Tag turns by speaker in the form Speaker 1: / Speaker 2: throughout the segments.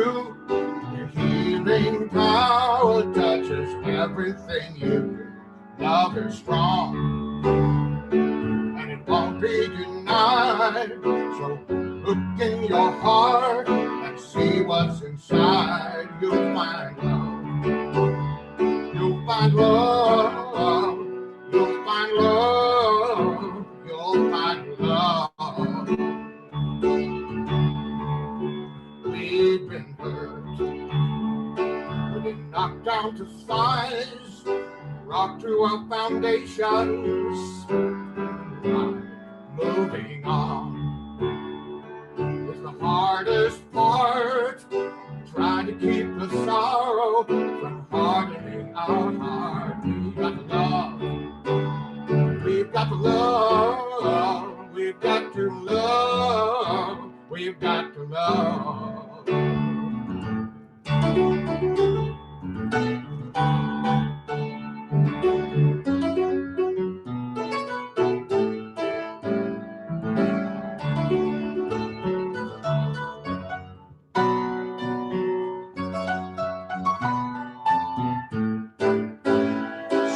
Speaker 1: true. Your healing power touches everything you do. Love is strong, and it won't be denied. So look in your heart and see what's inside. You'll find love. You'll find love. You'll find love. You'll find love. We've been hurt. We've been knocked down to size, rocked to our foundations. Moving on is the hardest part. Trying to keep the sorrow from hardening our heart. We've got to love. We've got to love. We've got to love. We've got to love.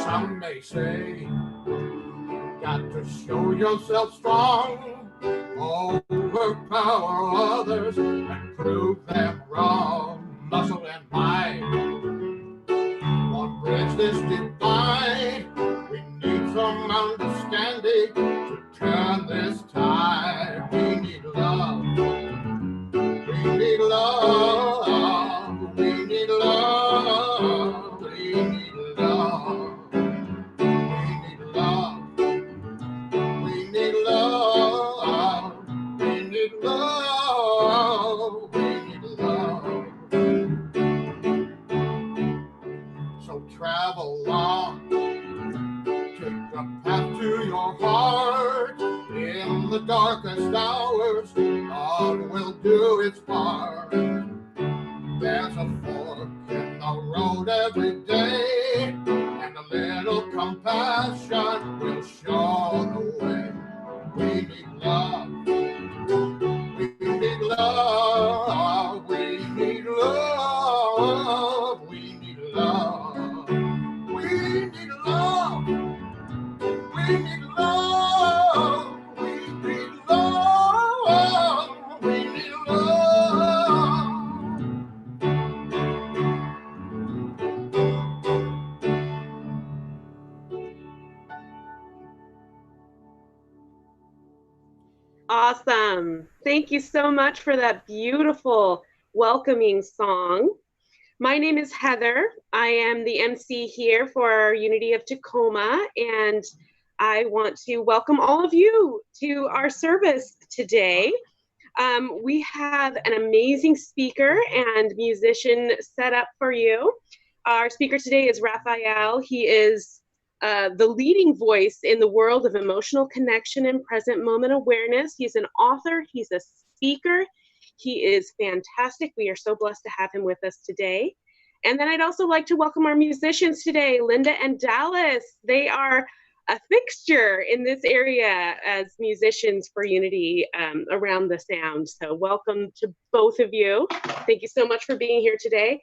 Speaker 1: Some may say you got to show yourself strong, overpower others and prove them wrong. Muscle and might won't bridge this divide. We need some understanding to turn this tide. We need love. We need love. We need love. We need love. We need love. We need love. We need love. We need love. So travel on, take the path to your heart. In the darkest hours, God will do its part. There's a fork in the road every day, and a little compassion will show the way. We need love. We need love. We need love. We need love. We need love. We need love. We need love. We need love.
Speaker 2: Awesome. Thank you so much for that beautiful welcoming song. My name is Heather. I am the MC here for our Unity of Tacoma, and I want to welcome all of you to our service today. We have an amazing speaker and musician set up for you. Our speaker today is Raphael. He is the leading voice in the world of emotional connection and present moment awareness. He's an author, he's a speaker, he is fantastic. We are so blessed to have him with us today. And then I'd also like to welcome our musicians today, Linda and Dallas. They are a fixture in this area as musicians for Unity around the sound. So welcome to both of you. Thank you so much for being here today.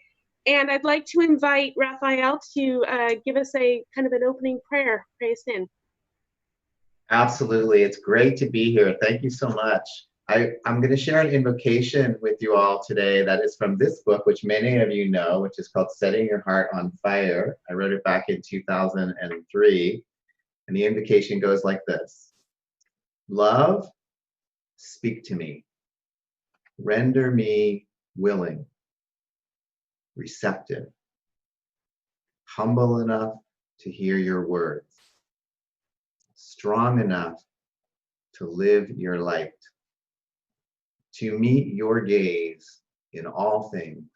Speaker 2: And I'd like to invite Raphael to give us a kind of an opening prayer. Pray us in.
Speaker 3: Absolutely. It's great to be here. Thank you so much. I'm going to share an invocation with you all today that is from this book, which many of you know, which is called Setting Your Heart on Fire. I wrote it back in 2003. And the invocation goes like this. Love, speak to me. Render me willing, receptive, humble enough to hear your words, strong enough to live your light, to meet your gaze in all things,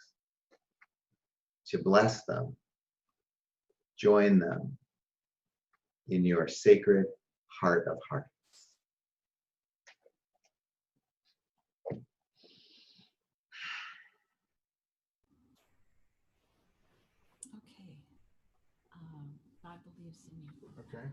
Speaker 3: to bless them, join them in your sacred heart of hearts.
Speaker 4: Okay. God believes in you.
Speaker 1: Okay.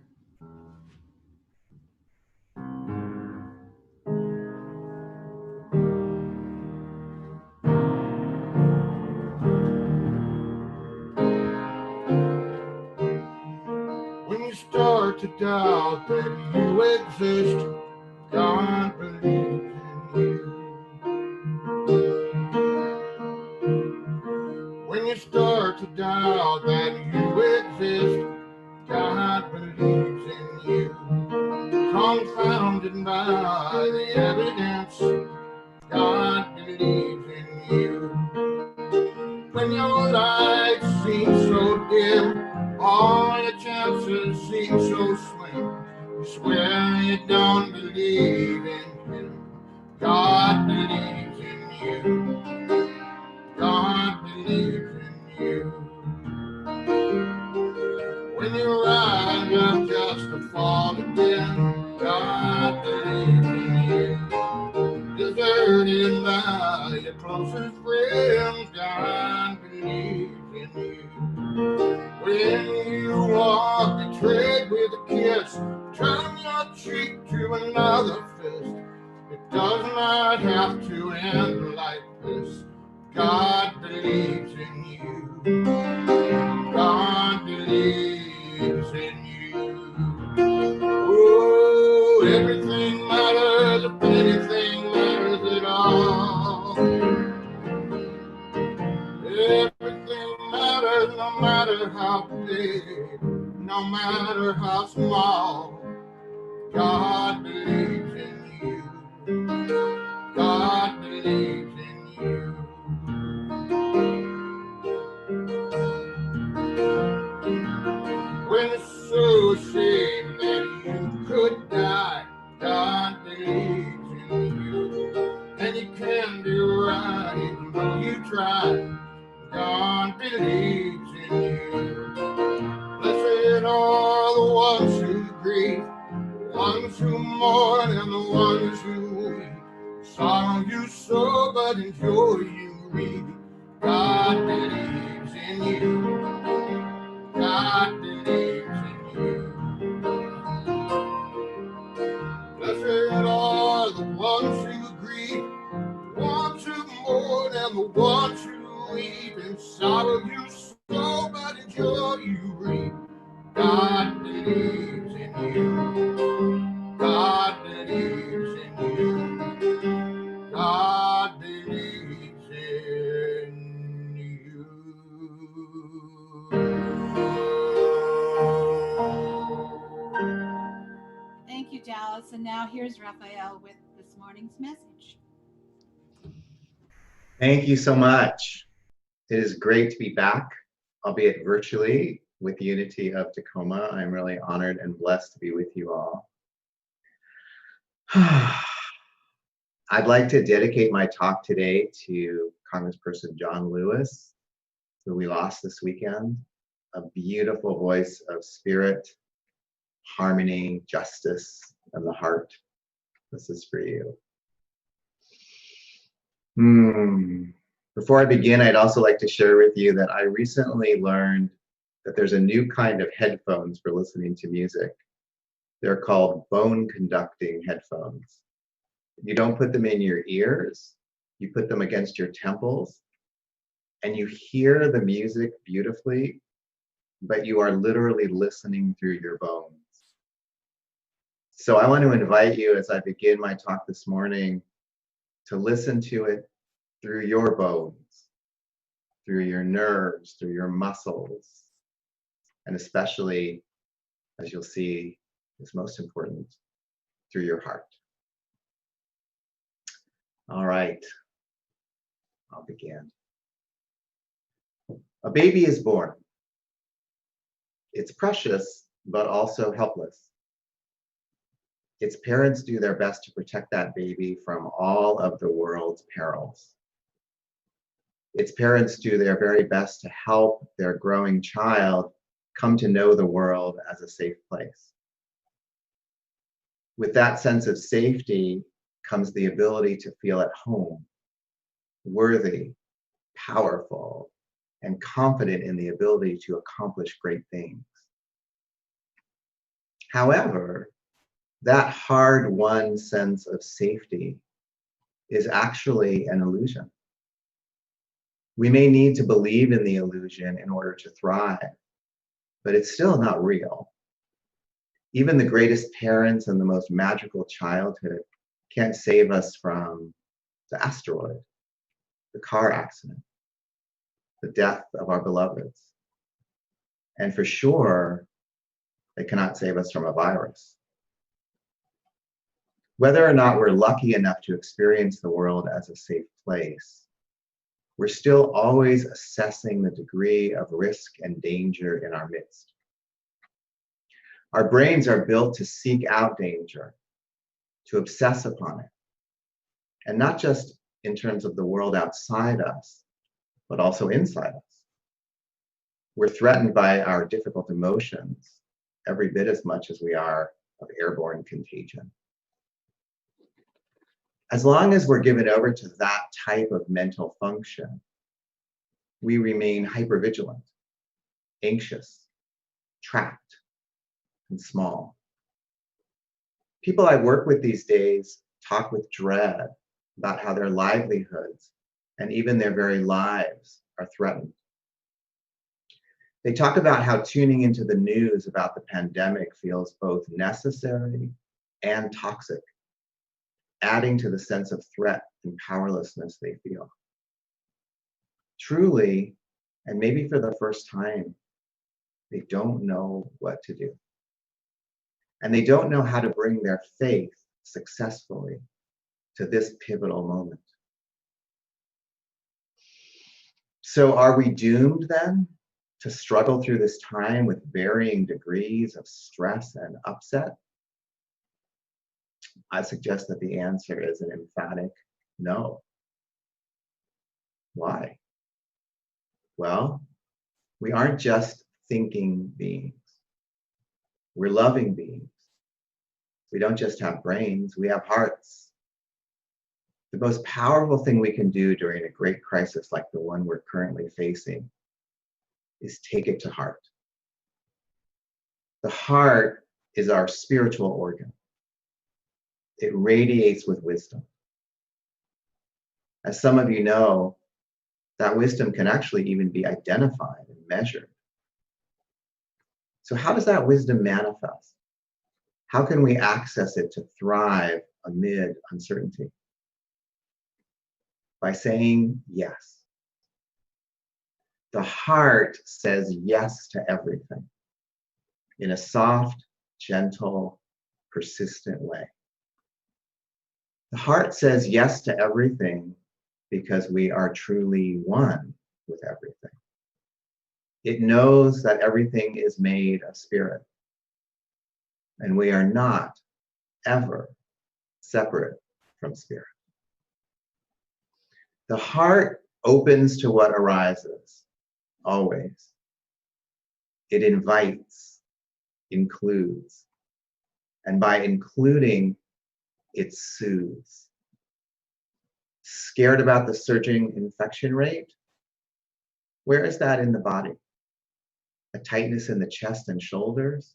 Speaker 1: start to doubt that you exist, God believes in you. When you start to doubt that you exist, God believes in you. Confounded by the evidence, God believes in you. When your light seems so dim, all your chances seem so slim, you swear you don't believe in Him. God believes in you. God believes in you. When you rise up just to fall again, God believes in you. Deserted by your closest friends, God believes in you. When you are betrayed with a kiss, turn your cheek to another fist. It does not have to end like this. God believes in you. God believes in you. Oh, everything matters if anything matters at all. Everything matters no matter how big, no matter how small. God believes in you. God believes in you. When it's so shame that you could die, God believes in you. And you can do right even though you try. God believes in you. Blessed are the ones who grieve, the ones who mourn and the ones who weep. Sorrow you sow, but in joy you reap. God believes in you. God believes in you. Blessed are the ones who grieve, the ones who mourn and the ones who weep. In sorrow you sow, but in joy you reap. God believes in you. God believes in you. God believes in you.
Speaker 4: Thank you, Dallas. And now here's Raphael with this morning's message.
Speaker 3: Thank you so much. It is great to be back, albeit virtually, with Unity of Tacoma. I'm really honored and blessed to be with you all. I'd like to dedicate my talk today to Congressperson John Lewis, who we lost this weekend. A beautiful voice of spirit, harmony, justice, and the heart. This is for you. Before I begin, I'd also like to share with you that I recently learned that there's a new kind of headphones for listening to music. They're called bone conducting headphones. You don't put them in your ears, you put them against your temples, and you hear the music beautifully, but you are literally listening through your bones. So I want to invite you, as I begin my talk this morning, to listen to it through your bones, through your nerves, through your muscles, and especially, as you'll see, is most important, through your heart. All right, I'll begin. A baby is born. It's precious, but also helpless. Its parents do their best to protect that baby from all of the world's perils. Its parents do their very best to help their growing child come to know the world as a safe place. With that sense of safety comes the ability to feel at home, worthy, powerful, and confident in the ability to accomplish great things. However, that hard-won sense of safety is actually an illusion. We may need to believe in the illusion in order to thrive, but it's still not real. Even the greatest parents and the most magical childhood can't save us from the asteroid, the car accident, the death of our beloveds. And for sure, they cannot save us from a virus. Whether or not we're lucky enough to experience the world as a safe place, we're still always assessing the degree of risk and danger in our midst. Our brains are built to seek out danger, to obsess upon it, and not just in terms of the world outside us, but also inside us. We're threatened by our difficult emotions every bit as much as we are of airborne contagion. As long as we're given over to that type of mental function, we remain hypervigilant, anxious, trapped, and small. People I work with these days talk with dread about how their livelihoods and even their very lives are threatened. They talk about how tuning into the news about the pandemic feels both necessary and toxic, adding to the sense of threat and powerlessness they feel. Truly, and maybe for the first time, they don't know what to do. And they don't know how to bring their faith successfully to this pivotal moment. So are we doomed then to struggle through this time with varying degrees of stress and upset? I suggest that the answer is an emphatic no. Why? Well, we aren't just thinking beings. We're loving beings. We don't just have brains, we have hearts. The most powerful thing we can do during a great crisis like the one we're currently facing is take it to heart. The heart is our spiritual organ. It radiates with wisdom. As some of you know, that wisdom can actually even be identified and measured. So how does that wisdom manifest? How can we access it to thrive amid uncertainty? By saying yes. The heart says yes to everything in a soft, gentle, persistent way. The heart says yes to everything because we are truly one with everything. It knows that everything is made of spirit, and we are not ever separate from spirit. The heart opens to what arises, always. It invites, includes, and by including, it soothes. Scared about the surging infection rate? Where is that in the body? A tightness in the chest and shoulders?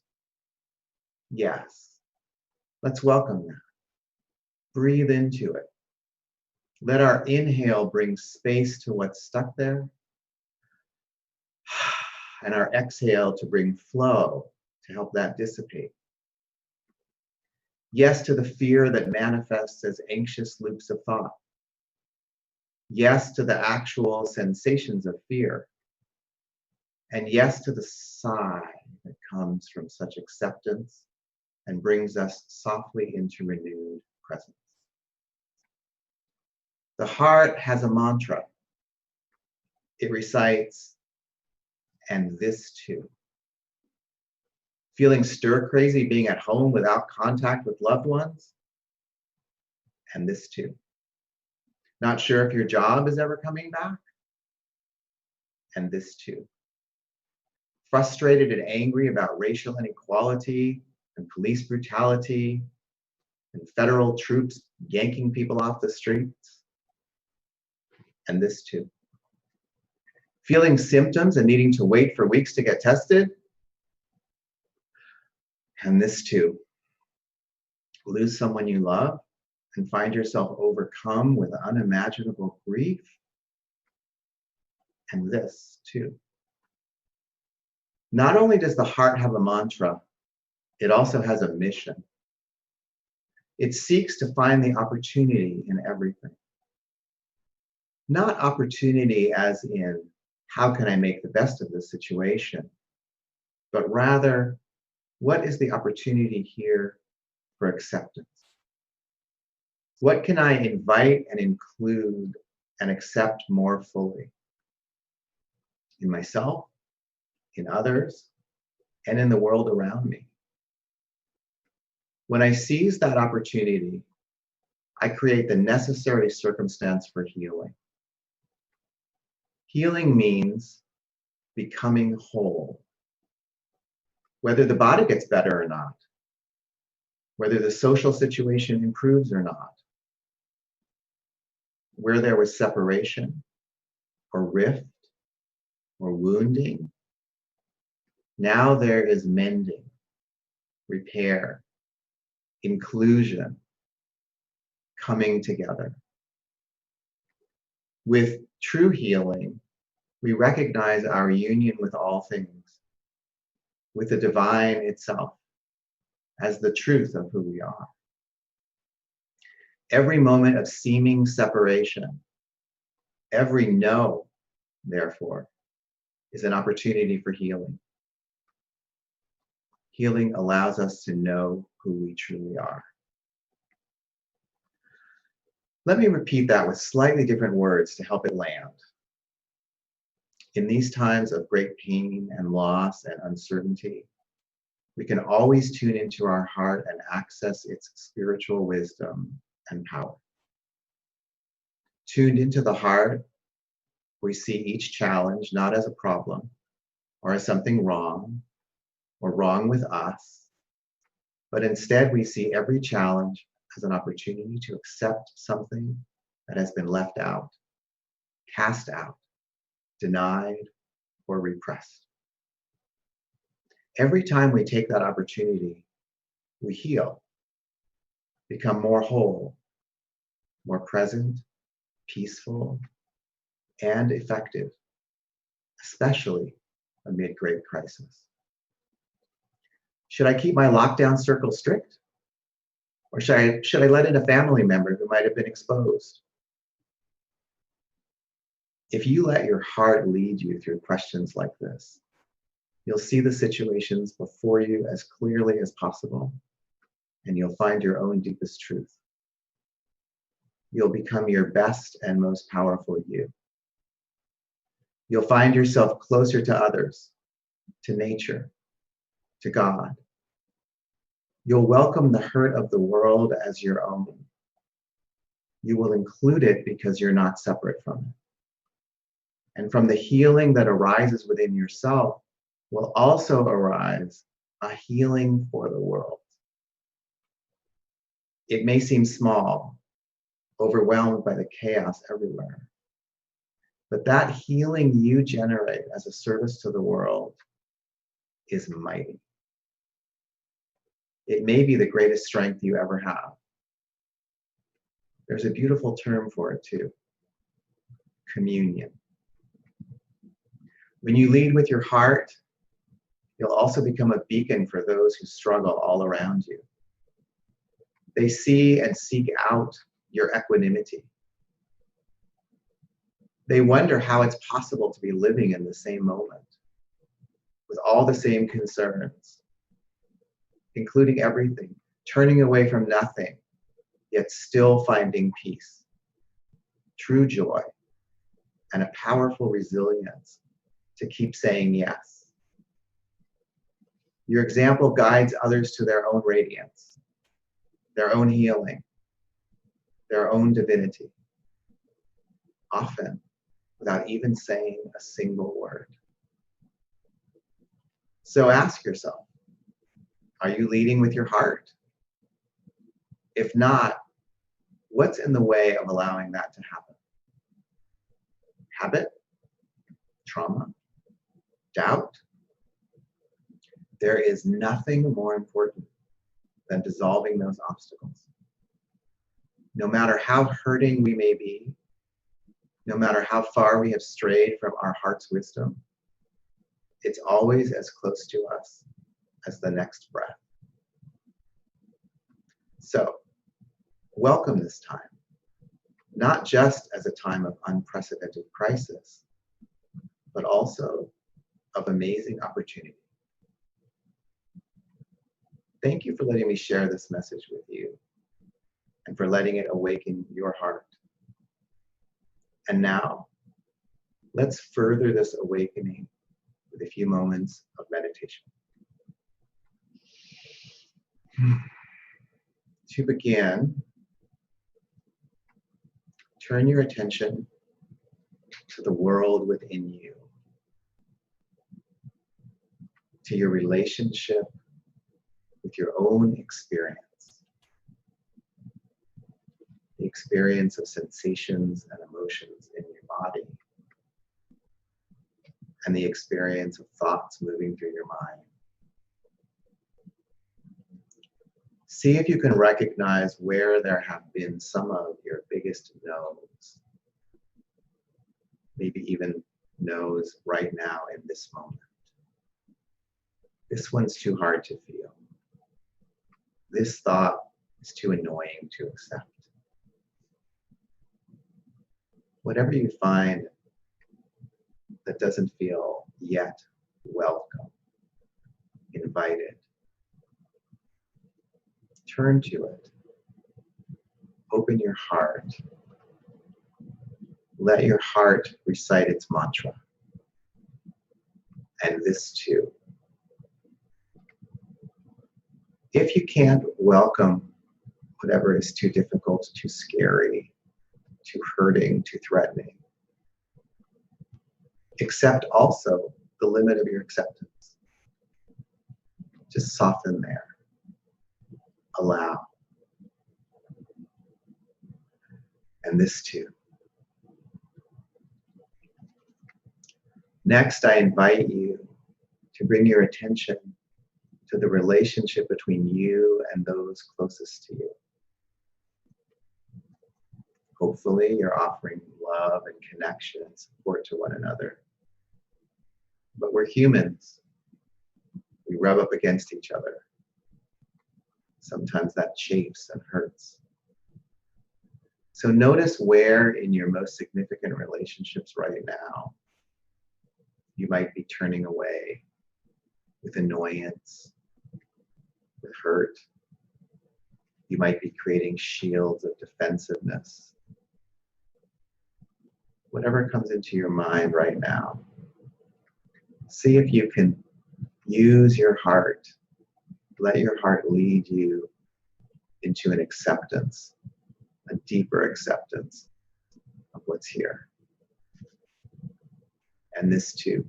Speaker 3: Yes. Let's welcome that. Breathe into it. Let our inhale bring space to what's stuck there, and our exhale to bring flow to help that dissipate. Yes to the fear that manifests as anxious loops of thought. Yes to the actual sensations of fear. And yes to the sigh that comes from such acceptance and brings us softly into renewed presence. The heart has a mantra. It recites, and this too. Feeling stir crazy being at home without contact with loved ones? And this too. Not sure if your job is ever coming back? And this too. Frustrated and angry about racial inequality and police brutality and federal troops yanking people off the streets? And this too. Feeling symptoms and needing to wait for weeks to get tested? And this too. Lose someone you love and find yourself overcome with unimaginable grief? And this too. Not only does the heart have a mantra, It also has a mission. It seeks to find the opportunity in everything. Not opportunity as in, how can I make the best of this situation? But rather, what is the opportunity here for acceptance? What can I invite and include and accept more fully? In myself, in others, and in the world around me. When I seize that opportunity, I create the necessary circumstance for healing. Healing means becoming whole. Whether the body gets better or not, whether the social situation improves or not, where there was separation or rift or wounding, now there is mending, repair, inclusion, coming together. With true healing, we recognize our union with all things, with the divine itself, as the truth of who we are. Every moment of seeming separation, every no, therefore, is an opportunity for healing. Healing allows us to know who we truly are. Let me repeat that with slightly different words to help it land. In these times of great pain and loss and uncertainty, we can always tune into our heart and access its spiritual wisdom and power. Tuned into the heart, we see each challenge not as a problem or as something wrong or wrong with us, but instead we see every challenge as an opportunity to accept something that has been left out, cast out, denied, or repressed. Every time we take that opportunity, we heal, become more whole, more present, peaceful, and effective, especially amid great crisis. Should I keep my lockdown circle strict? Or should I let in a family member who might have been exposed? If you let your heart lead you through questions like this, you'll see the situations before you as clearly as possible, and you'll find your own deepest truth. You'll become your best and most powerful you. You'll find yourself closer to others, to nature, to God. You'll welcome the hurt of the world as your own. You will include it because you're not separate from it. And from the healing that arises within yourself will also arise a healing for the world. It may seem small, overwhelmed by the chaos everywhere, but that healing you generate as a service to the world is mighty. It may be the greatest strength you ever have. There's a beautiful term for it too: communion. When you lead with your heart, you'll also become a beacon for those who struggle all around you. They see and seek out your equanimity. They wonder how it's possible to be living in the same moment, with all the same concerns, including everything, turning away from nothing, yet still finding peace, true joy, and a powerful resilience to keep saying yes. Your example guides others to their own radiance, their own healing, their own divinity, often without even saying a single word. So ask yourself, are you leading with your heart? If not, what's in the way of allowing that to happen? Habit? Trauma? Doubt? There is nothing more important than dissolving those obstacles. No matter how hurting we may be, no matter how far we have strayed from our heart's wisdom, it's always as close to us as the next breath. So, welcome this time, not just as a time of unprecedented crisis, but also of amazing opportunity. Thank you for letting me share this message with you and for letting it awaken your heart. And now, let's further this awakening with a few moments of meditation. To begin, turn your attention to the world within you, to your relationship with your own experience, the experience of sensations and emotions in your body, and the experience of thoughts moving through your mind. See if you can recognize where there have been some of your biggest no's, maybe even no's right now in this moment. This one's too hard to feel. This thought is too annoying to accept. Whatever you find that doesn't feel yet welcome, invited, turn to it. Open your heart. Let your heart recite its mantra. And this too. If you can't welcome whatever is too difficult, too scary, too hurting, too threatening, accept also the limit of your acceptance. Just soften there. Allow. And this too. Next, I invite you to bring your attention to the relationship between you and those closest to you. Hopefully, you're offering love and connection and support to one another. But we're humans. We rub up against each other. Sometimes that chafes and hurts. So notice where in your most significant relationships right now you might be turning away with annoyance, with hurt. You might be creating shields of defensiveness. Whatever comes into your mind right now, see if you can use your heart. Let your heart lead you into an acceptance, a deeper acceptance of what's here. And this too.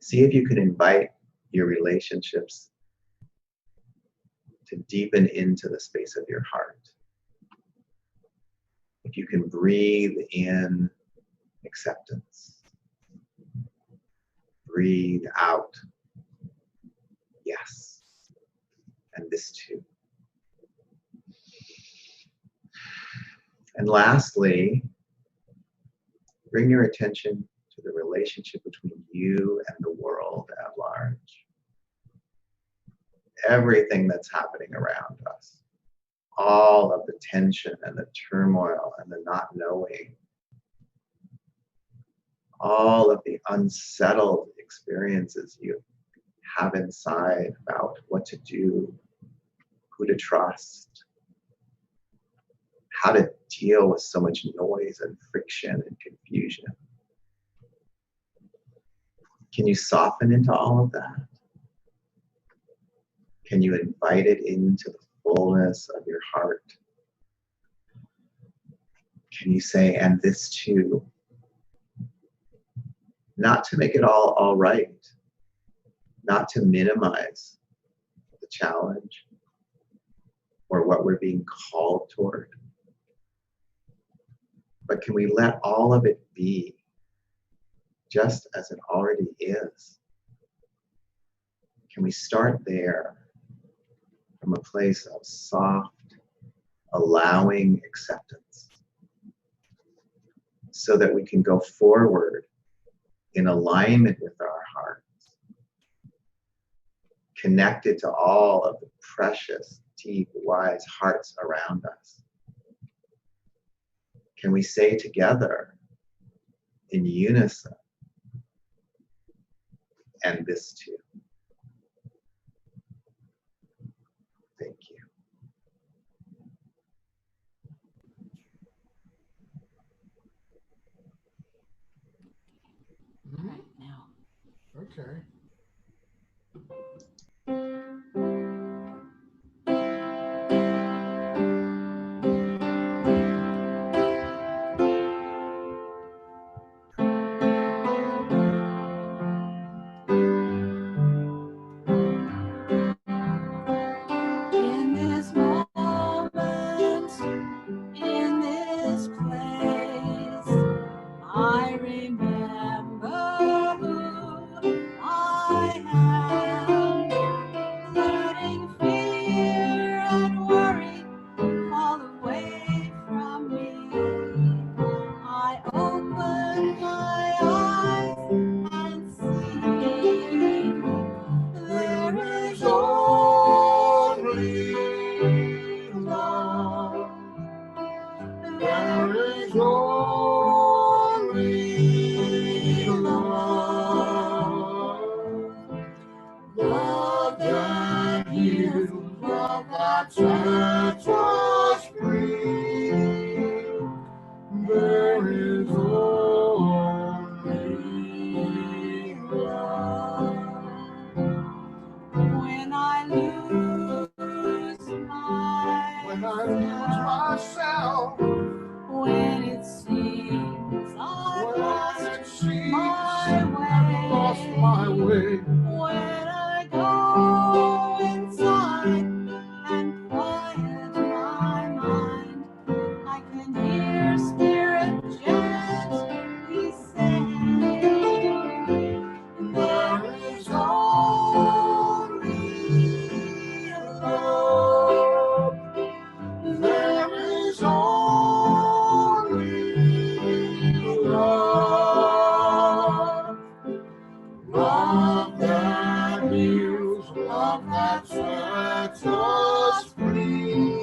Speaker 3: See if you can invite your relationships to deepen into the space of your heart. If you can breathe in acceptance, breathe out yes, and this too. And lastly, bring your attention to the relationship between you and the world at large. Everything that's happening around us, all of the tension and the turmoil and the not knowing, all of the unsettled experiences you have inside about what to do, who to trust, how to deal with so much noise and friction and confusion. Can you soften into all of that? Can you invite it into the fullness of your heart? Can you say, and this too? Not to make it all right, not to minimize the challenge or what we're being called toward, but can we let all of it be just as it already is? Can we start there from a place of soft, allowing acceptance so that we can go forward in alignment with our hearts, connected to all of the precious, deep, wise hearts around us. Can we say together in unison, and this too? Thank you.
Speaker 1: Mhm.
Speaker 4: Now.
Speaker 1: Okay.
Speaker 4: In this moment, in this place, I remember who I am, letting fear and worry fall away from me. I open my eyes and see there is only love. There is only love. Love that heals, love that sets us free. There is only love. When I lose
Speaker 1: myself,
Speaker 4: when it seems I've lost
Speaker 1: my way,
Speaker 4: when I go inside and quiet my mind, I can hear spirit gently say, there is only love. There is only love. Love that heals, love that sets us free.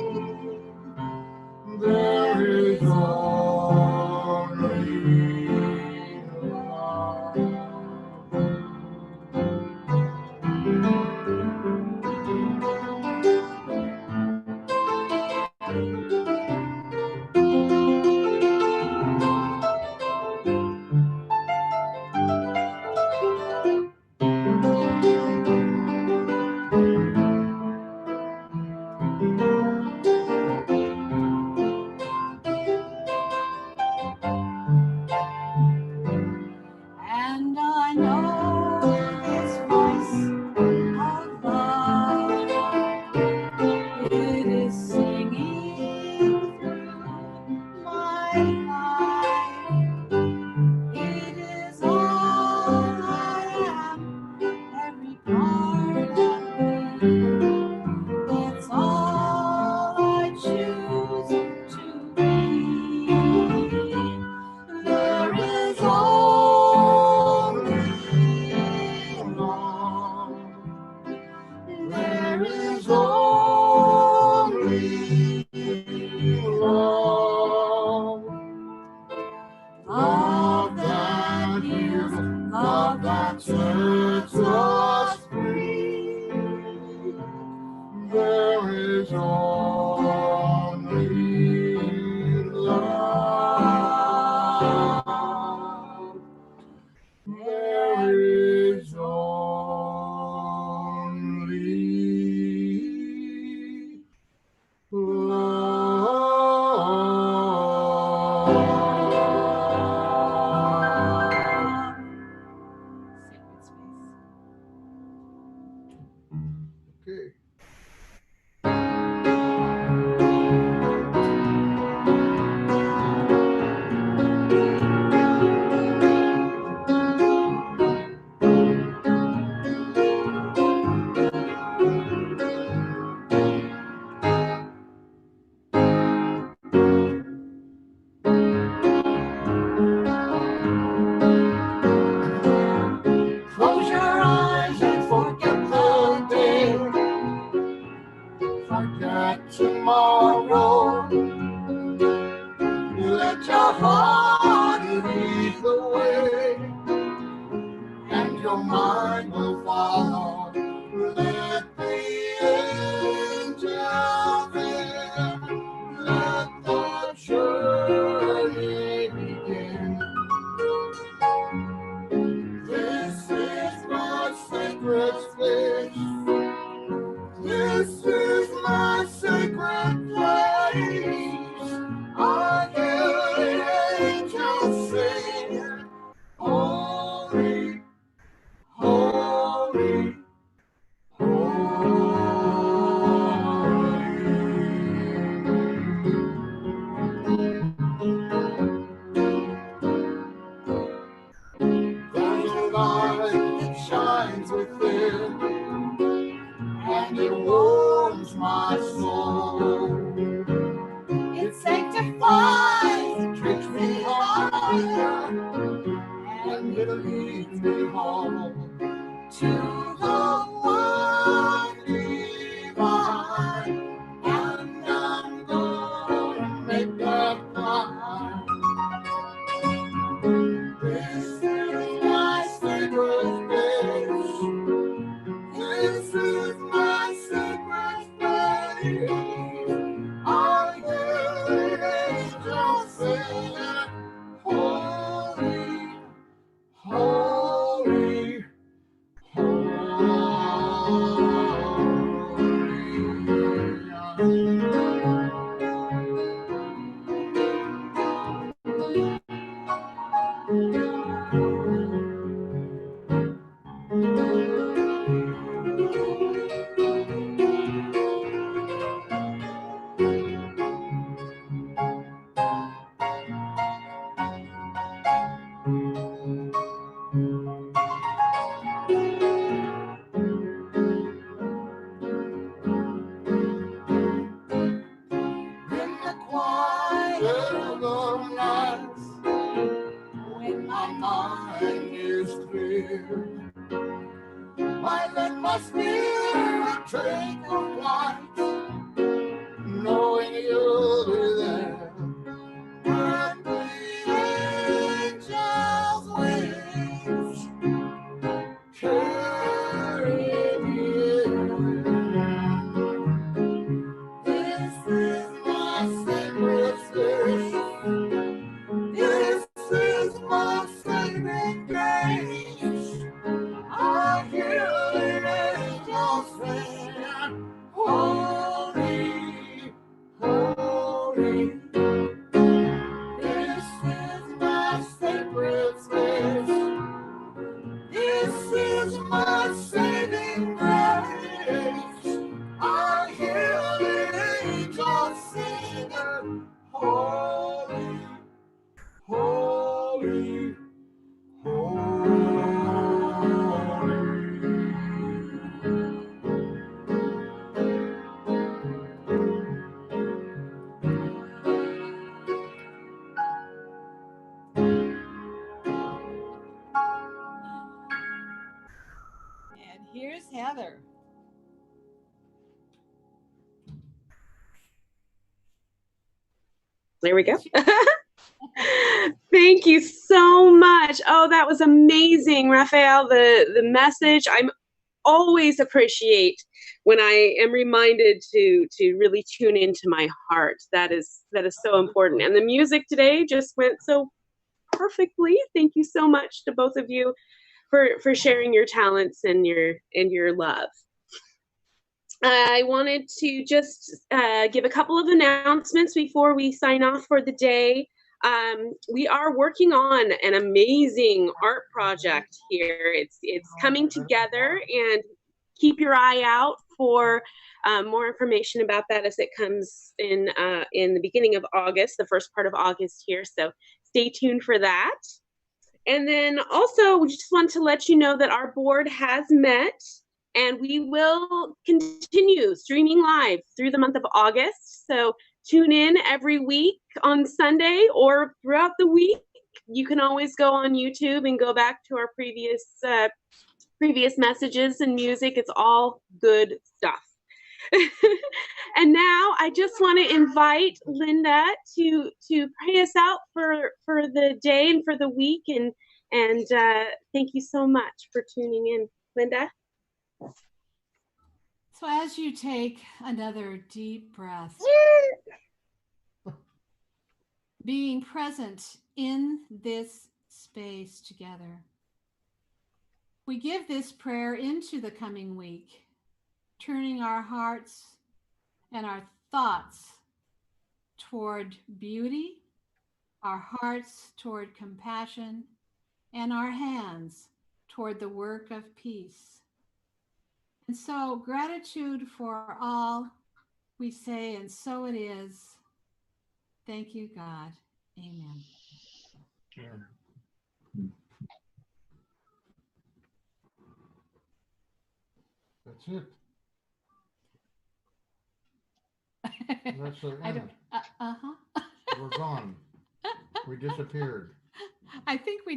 Speaker 4: There is only love. And I know this voice of love, it is singing through my life. It is all I am, every part of me. It's all I choose to be. There is only love. There is only love. Love that heals, love that sets us free. There is only love. There is only love.
Speaker 1: and it leads me home to the one divine, and I'm gonna make that mine. This is my sacred place. This is my sacred place. I hear angels singing, holy, holy, I let my spirit take a flight, knowing you'll be there. And the angels' wings carry me in. This is my sacred space. This is my saving grace. I hear the angels sing, holy, holy. This is my sacred space. This is my saving grace. I hear the angels singing, holy, holy,
Speaker 4: And here's Heather.
Speaker 2: There we go. Thank you so much. Oh, that was amazing, Raphael. The message, I'm always appreciate when I am reminded to really tune into my heart. That is so important. And the music today just went so perfectly. Thank you so much to both of you for sharing your talents and your love. I wanted to just give a couple of announcements before we sign off for the day. We are working on an amazing art project here. It's coming together, and keep your eye out for more information about that as it comes in the beginning of August, the first part of August here. So stay tuned for that. And then also, we just want to let you know that our board has met, and we will continue streaming live through the month of August. So tune in every week on Sunday or throughout the week. You can always go on YouTube and go back to our previous messages and music. It's all good stuff. And now I just want to invite Linda to pray us out for the day and for the week. And thank you so much for tuning in, Linda.
Speaker 4: So as you take another deep breath, being present in this space together, we give this prayer into the coming week, turning our hearts and our thoughts toward beauty, our hearts toward compassion, and our hands toward the work of peace. And so gratitude for all we say, and so it is. Thank you, God. Amen.
Speaker 1: Yeah. That's it. That's the end.
Speaker 4: Uh-huh.
Speaker 1: We're gone. We disappeared.
Speaker 4: I think we